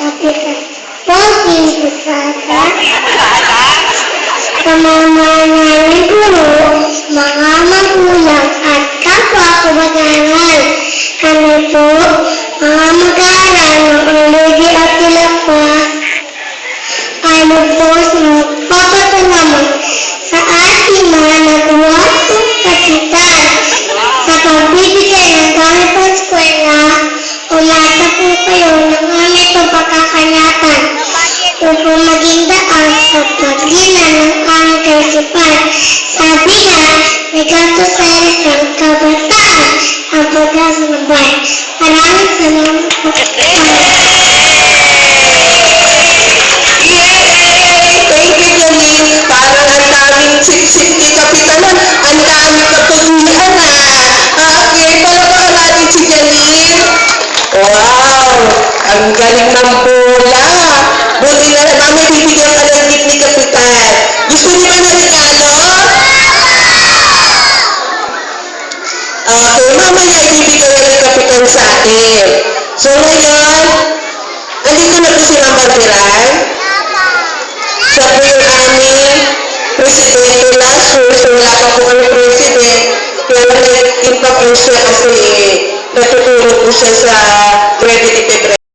Poking pusaka, sa mga nanay guro, mga magulang at kapwa kabataan. Kami po, mga mag-aaral ng Uligi at Tilapwas, ay lubos na magpapasalamat sa ating mga nagawa-tong kapitan sa pagbibigay ng gamit sa eskwela. Umasa po kayo ng aming pagkakanyatan upang maging daan sa paglilan ng aming kaisipan. Sabi nga, may ganito sa isang kabataan ang pag-asa ng bayan. Maraming salamat po. Thank you, Janine. Parang ang daming sip-sip ni Kapitanan. Ang daming kapulihan na. Okay, palapaan natin si Janine. Wow! Ang galing ng bola. Buti na naman may bibigyan ka ng gift ni Kapitan. Gusto niyo ba na regalo? Okay, mamaya ibibigay ni Kapitan sa atin. So ngayon, andito na po si Ma'am Barberan. Siya po yung aming presidente last year. So wala pa po kami president. Pero nag-impact po siya kasi natutulog po siya sa 20 February.